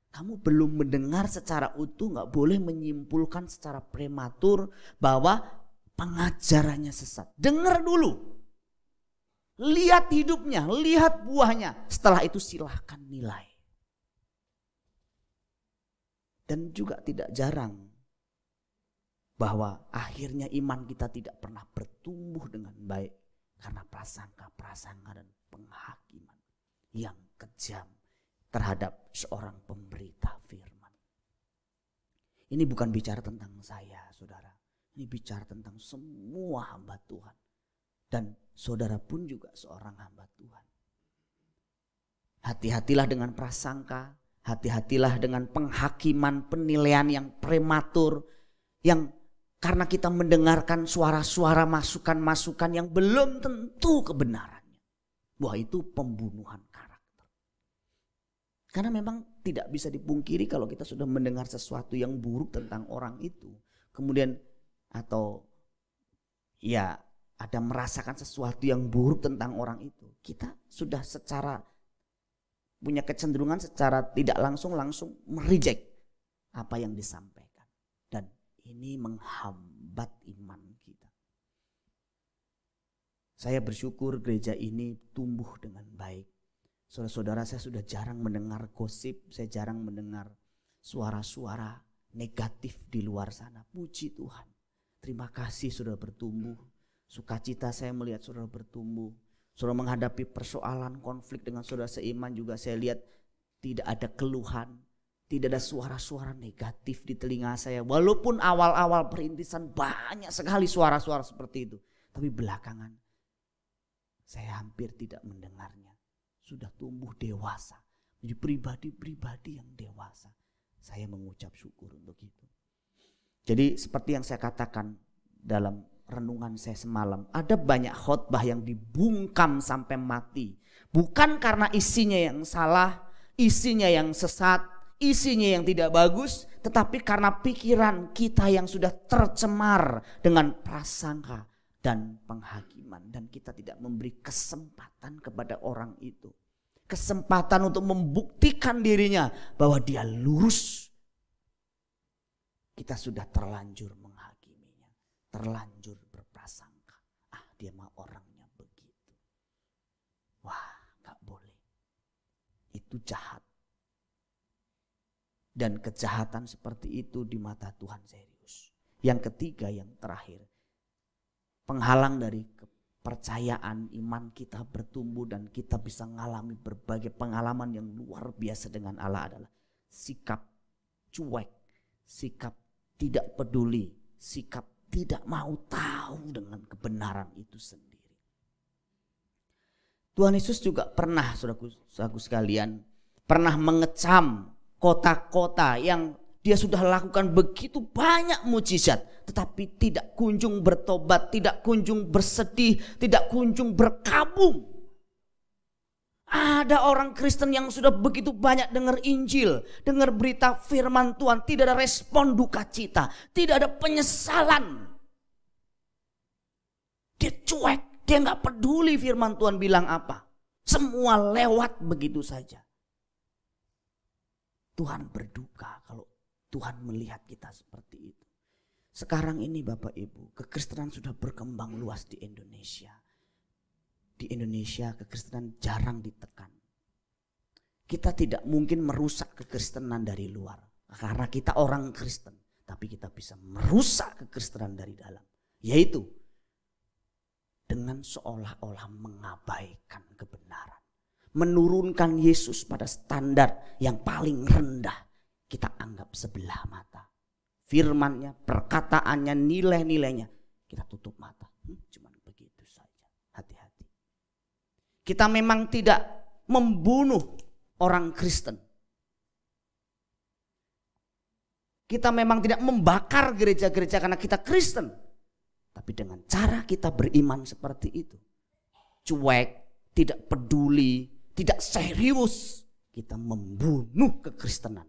Kamu belum mendengar secara utuh, gak boleh menyimpulkan secara prematur bahwa pengajarannya sesat. Dengar dulu. Lihat hidupnya, lihat buahnya. Setelah itu silahkan nilai. Dan juga tidak jarang bahwa akhirnya iman kita tidak pernah bertumbuh dengan baik. Karena prasangka-prasangka dan penghakiman yang kejam terhadap seorang pemberita firman. Ini bukan bicara tentang saya, saudara. Ini bicara tentang semua hamba Tuhan. Dan saudara pun juga seorang hamba Tuhan. Hati-hatilah dengan prasangka, hati-hatilah dengan penghakiman, penilaian yang prematur, yang karena kita mendengarkan suara-suara masukan-masukan yang belum tentu kebenarannya. Wah, itu pembunuhan karakter. Karena memang tidak bisa dipungkiri kalau kita sudah mendengar sesuatu yang buruk tentang orang itu. Kemudian atau ya ada merasakan sesuatu yang buruk tentang orang itu. Kita sudah secara punya kecenderungan secara tidak langsung mereject apa yang disampaikan. Dan ini menghambat iman kita. Saya bersyukur gereja ini tumbuh dengan baik. Saudara-saudara, saya sudah jarang mendengar gosip, saya jarang mendengar suara-suara negatif di luar sana. Puji Tuhan. Terima kasih sudah bertumbuh. Sukacita saya melihat saudara bertumbuh. Saudara menghadapi persoalan konflik dengan saudara seiman juga saya lihat tidak ada keluhan. Tidak ada suara-suara negatif di telinga saya. Walaupun awal-awal perintisan banyak sekali suara-suara seperti itu. Tapi belakangan saya hampir tidak mendengarnya. Sudah tumbuh dewasa. Menjadi pribadi-pribadi yang dewasa. Saya mengucap syukur untuk itu. Jadi seperti yang saya katakan dalam renungan saya semalam, ada banyak khotbah yang dibungkam sampai mati. Bukan karena isinya yang salah, isinya yang sesat, isinya yang tidak bagus, tetapi karena pikiran kita yang sudah tercemar dengan prasangka dan penghakiman. Dan kita tidak memberi kesempatan kepada orang itu. Kesempatan untuk membuktikan dirinya bahwa dia lurus. Kita sudah terlanjur menghakiminya, terlanjur berprasangka. Dia mah orangnya begitu. Wah, gak boleh. Itu jahat. Dan kejahatan seperti itu di mata Tuhan serius. Yang ketiga, yang terakhir. Penghalang dari kepercayaan iman kita bertumbuh dan kita bisa mengalami berbagai pengalaman yang luar biasa dengan Allah adalah sikap cuek, sikap tidak peduli, sikap tidak mau tahu dengan kebenaran itu sendiri. Tuhan Yesus juga pernah, saudaraku sekalian, pernah mengecam kota-kota yang dia sudah lakukan begitu banyak mujizat, tetapi tidak kunjung bertobat, tidak kunjung bersedih, tidak kunjung berkabung. Ada orang Kristen yang sudah begitu banyak dengar Injil, dengar berita firman Tuhan, tidak ada respon duka cita, tidak ada penyesalan. Dia cuek, dia gak peduli firman Tuhan bilang apa. Semua lewat begitu saja. Tuhan berduka kalau Tuhan melihat kita seperti itu. Sekarang ini Bapak Ibu, kekristenan sudah berkembang luas di Indonesia. Di Indonesia kekristenan jarang ditekan. Kita tidak mungkin merusak kekristenan dari luar. Karena kita orang Kristen. Tapi kita bisa merusak kekristenan dari dalam. Yaitu dengan seolah-olah mengabaikan kebenaran. Menurunkan Yesus pada standar yang paling rendah. Kita anggap sebelah mata. Firman-Nya, perkataannya, nilai-nilainya. Kita tutup mata. Cuman begitu saja. Hati-hati. Kita memang tidak membunuh orang Kristen. Kita memang tidak membakar gereja-gereja karena kita Kristen. Tapi dengan cara kita beriman seperti itu. Cuek, tidak peduli, tidak serius. kita membunuh kekristenan.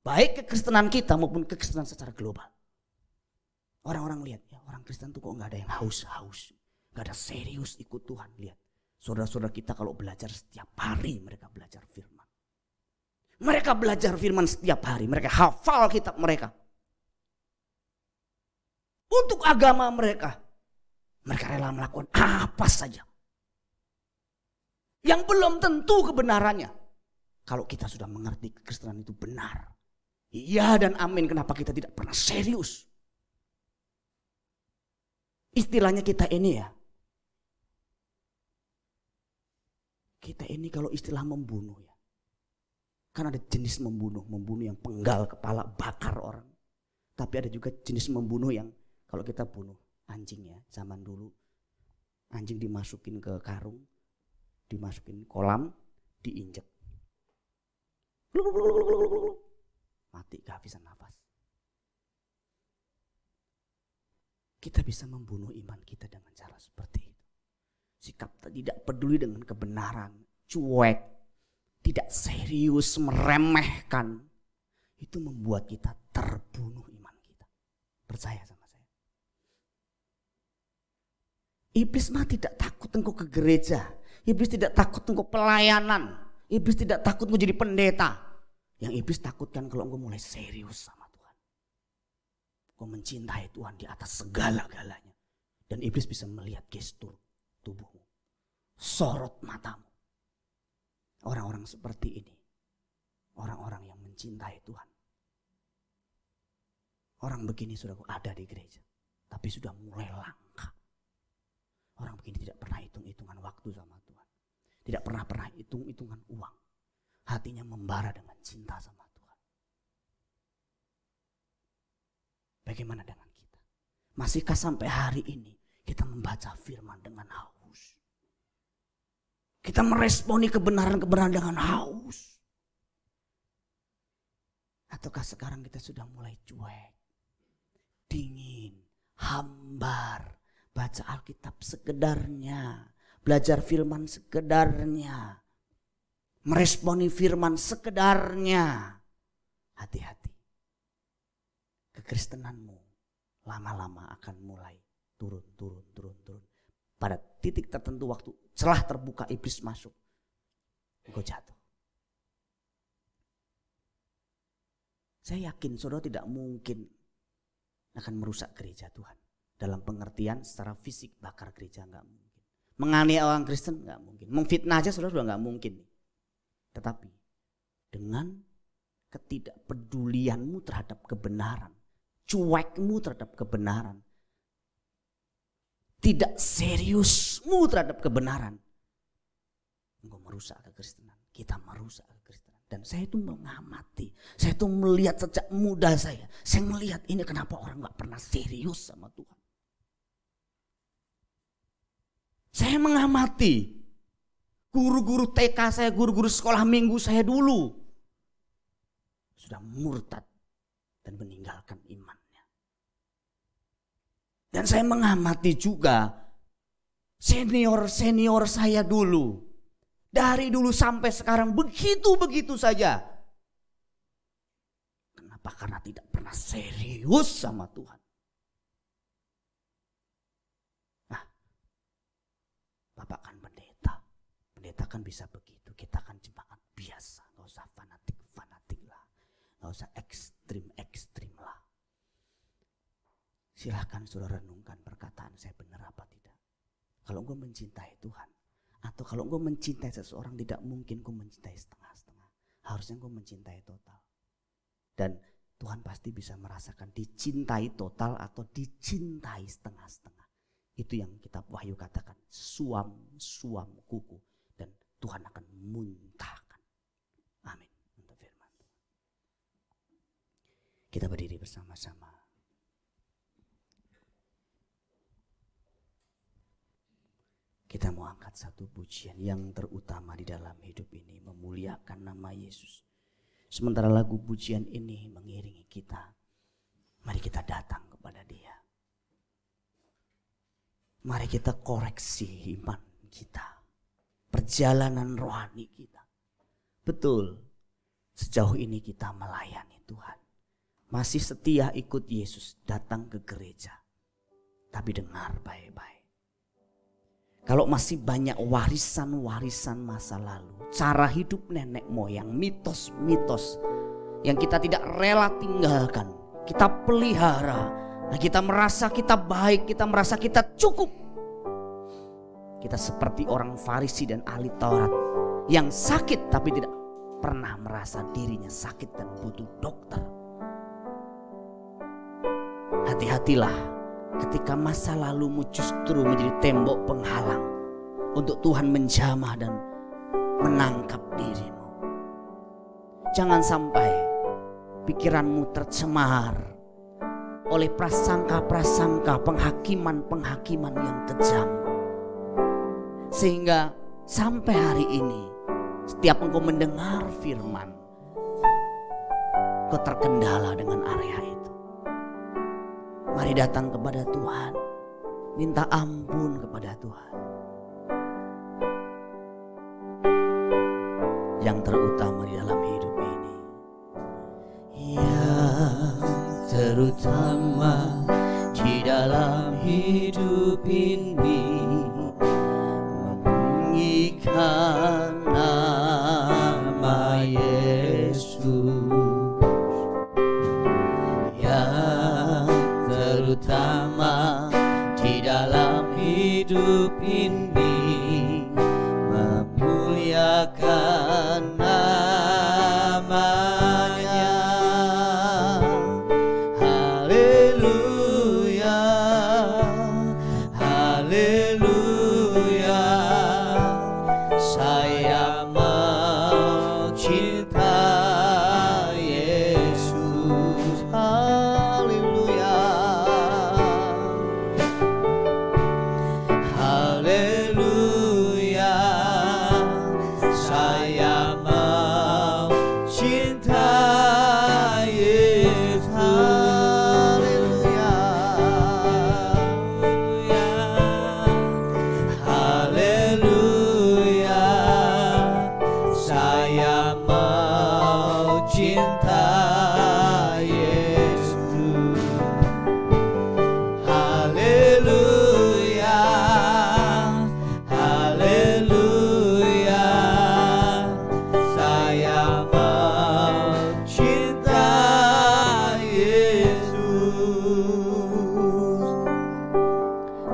Baik kekristenan kita maupun kekristenan secara global. Orang-orang lihat, ya orang Kristen tuh kok gak ada yang haus-haus. Gak ada serius ikut Tuhan. Lihat, saudara-saudara kita kalau belajar setiap hari mereka belajar firman. Mereka belajar firman setiap hari. Mereka hafal kitab mereka. Untuk agama mereka. Mereka rela melakukan apa saja. Yang belum tentu kebenarannya. Kalau kita sudah mengerti kekristenan itu benar. Iya dan amin, kenapa kita tidak pernah serius. Istilahnya kita ini ya. Kita ini kalau istilah membunuh ya. Kan ada jenis membunuh. Membunuh yang penggal kepala, bakar orang. Tapi ada juga jenis membunuh yang kalau kita bunuh anjing ya. Zaman dulu anjing dimasukin ke karung. Dimasukin kolam. Diinjek. Mati kehabisan nafas. Kita bisa membunuh iman kita dengan cara seperti itu. Sikap tidak peduli dengan kebenaran, cuek, tidak serius, meremehkan. Itu membuat kita terbunuh iman kita. Percaya sama saya. Iblis mah tidak takut engkau ke gereja. Iblis tidak takut engkau pelayanan. Iblis tidak takut engkau jadi pendeta. Yang iblis takutkan kalau engkau mulai serius sama Tuhan. Engkau mencintai Tuhan di atas segala-galanya. Dan iblis bisa melihat gestur tubuhmu. Sorot matamu. Orang-orang seperti ini. Orang-orang yang mencintai Tuhan. Orang begini sudah ada di gereja. Tapi sudah mulai langka. Orang begini tidak pernah hitung-hitungan waktu sama Tuhan. Tidak pernah hitung-hitungan uang. Hatinya membara dengan cinta sama Tuhan. Bagaimana dengan kita? Masihkah sampai hari ini kita membaca firman dengan haus? Kita meresponi kebenaran-kebenaran dengan haus? Ataukah sekarang kita sudah mulai cuek, dingin, hambar, baca Alkitab sekedarnya, belajar firman sekedarnya, meresponi firman sekedarnya? Hati-hati. Kekristenanmu lama-lama akan mulai turun. Pada titik tertentu waktu celah terbuka iblis masuk, engkau jatuh. Saya yakin saudara tidak mungkin akan merusak gereja Tuhan. Dalam pengertian secara fisik bakar gereja enggak mungkin. Menganiaya orang Kristen enggak mungkin. Memfitnah aja saudara sudah enggak mungkin. Tetapi dengan ketidakpedulianmu terhadap kebenaran, cuekmu terhadap kebenaran, tidak seriusmu terhadap kebenaran, engkau merusak kekristenan. Kita merusak kekristenan. Dan saya itu mengamati, saya itu melihat sejak muda saya melihat ini kenapa orang gak pernah serius sama Tuhan. Saya mengamati guru-guru TK saya, guru-guru sekolah minggu saya dulu sudah murtad dan meninggalkan imannya. Dan saya mengamati juga senior-senior saya dulu. Dari dulu sampai sekarang begitu-begitu saja. Kenapa? Karena tidak pernah serius sama Tuhan. Nah, Bapak kan pendeta. Pendeta kan bisa begitu. Kita kan jemaat biasa. Gak usah fanatik lah. Gak usah ekstrim lah. Silahkan saudara renungkan perkataan saya benar apa tidak. Kalau engkau mencintai Tuhan, atau kalau engkau mencintai seseorang, tidak mungkin engkau mencintai setengah-setengah. Harusnya engkau mencintai total. Dan Tuhan pasti bisa merasakan dicintai total atau dicintai setengah-setengah. Itu yang kitab Wahyu katakan, suam kuku. Dan Tuhan akan muntahkan. Amin. Untuk firman Tuhan. Kita berdiri bersama-sama. Kita mau angkat satu pujian yang terutama di dalam hidup ini, memuliakan nama Yesus. Sementara lagu pujian ini mengiringi kita, mari kita datang kepada Dia. Mari kita koreksi iman kita, perjalanan rohani kita. Betul, sejauh ini kita melayani Tuhan. Masih setia ikut Yesus datang ke gereja. Tapi dengar baik-baik. Kalau masih banyak warisan-warisan masa lalu, cara hidup nenek moyang, mitos-mitos yang kita tidak rela tinggalkan, kita pelihara, nah kita merasa kita baik, kita merasa kita cukup. Kita seperti orang Farisi dan ahli Taurat yang sakit tapi tidak pernah merasa dirinya sakit dan butuh dokter. Hati-hatilah ketika masa lalumu justru menjadi tembok penghalang untuk Tuhan menjamah dan menangkap dirimu. Jangan sampai pikiranmu tercemar oleh prasangka-prasangka, penghakiman-penghakiman yang kejam. Sehingga sampai hari ini setiap engkau mendengar firman, kau terkendala dengan area itu. Mari datang kepada Tuhan, minta ampun kepada Tuhan. Yang terutama di dalam hidup ini, yang terutama di dalam hidup ini, meninggikan nama Yesus. Terutama di dalam hidup ini, memuliakan namanya. Haleluya, haleluya, saya mau cinta Yesus.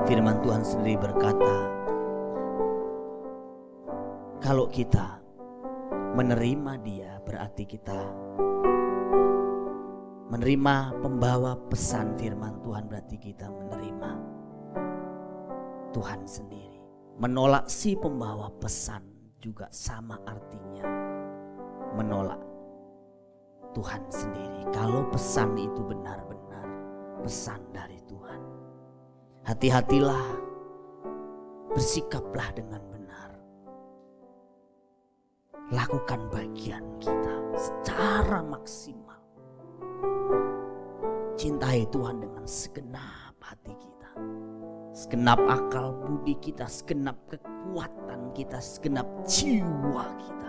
Firman Tuhan sendiri berkata, kalau kita menerima Dia berarti kita menerima pembawa pesan firman Tuhan, berarti kita menerima Tuhan sendiri. Menolak si pembawa pesan juga sama artinya menolak Tuhan sendiri. Kalau pesan itu benar-benar pesan dari Tuhan, hati-hatilah, bersikaplah dengan benar. Lakukan bagian kita secara maksimal. Cintai Tuhan dengan segenap hati kita, segenap akal budi kita, segenap kekuatan kita, segenap jiwa kita.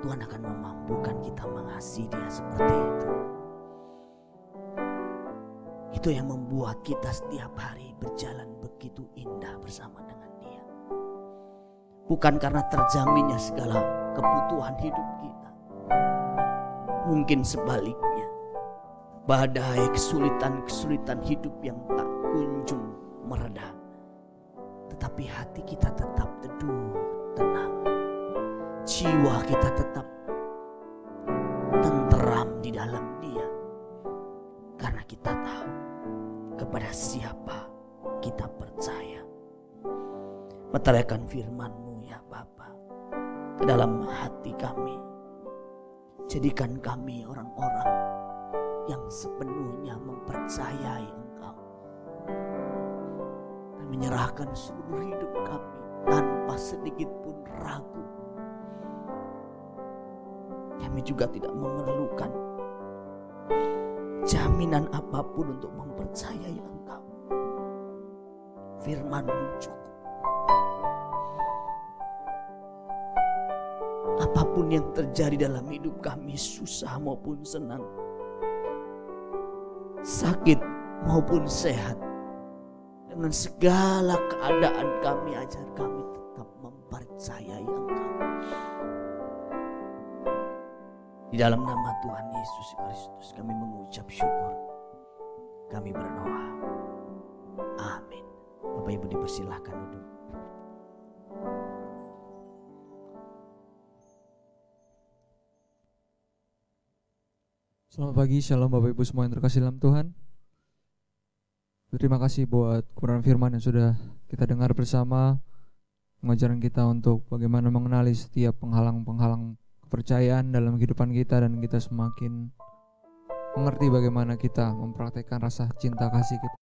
Tuhan akan memampukan kita mengasihi Dia seperti itu. Itu yang membuat kita setiap hari berjalan begitu indah bersama dengan Dia. Bukan karena terjaminnya segala kebutuhan hidup kita. Mungkin sebaliknya, badai kesulitan-kesulitan hidup yang tak kunjung mereda, tetapi hati kita tetap teduh, tenang. Jiwa kita tetap tenteram di dalam Dia. Karena kita tahu kepada siapa kita percaya. Meteraikan firman-Mu ya Bapa ke dalam hati kami. Jadikan kami orang-orang yang sepenuhnya mempercayai Engkau dan menyerahkan seluruh hidup kami tanpa sedikit pun ragu. Kami juga tidak memerlukan jaminan apapun untuk mempercayai Engkau. Firman-Mu cukup. apapun yang terjadi dalam hidup kami, susah maupun senang, sakit maupun sehat, dengan segala keadaan kami, ajar kami tetap mempercayai Engkau. Di dalam nama Tuhan Yesus Kristus kami mengucap syukur. Kami berdoa. Amin. Bapak Ibu dipersilahkan duduk. Selamat pagi, shalom Bapak Ibu semua yang terkasih dalam Tuhan. Terima kasih buat kebenaran firman yang sudah kita dengar bersama, mengajarkan kita untuk bagaimana mengenali setiap penghalang-penghalang kepercayaan dalam kehidupan kita, dan kita semakin mengerti bagaimana kita mempraktekkan rasa cinta kasih kita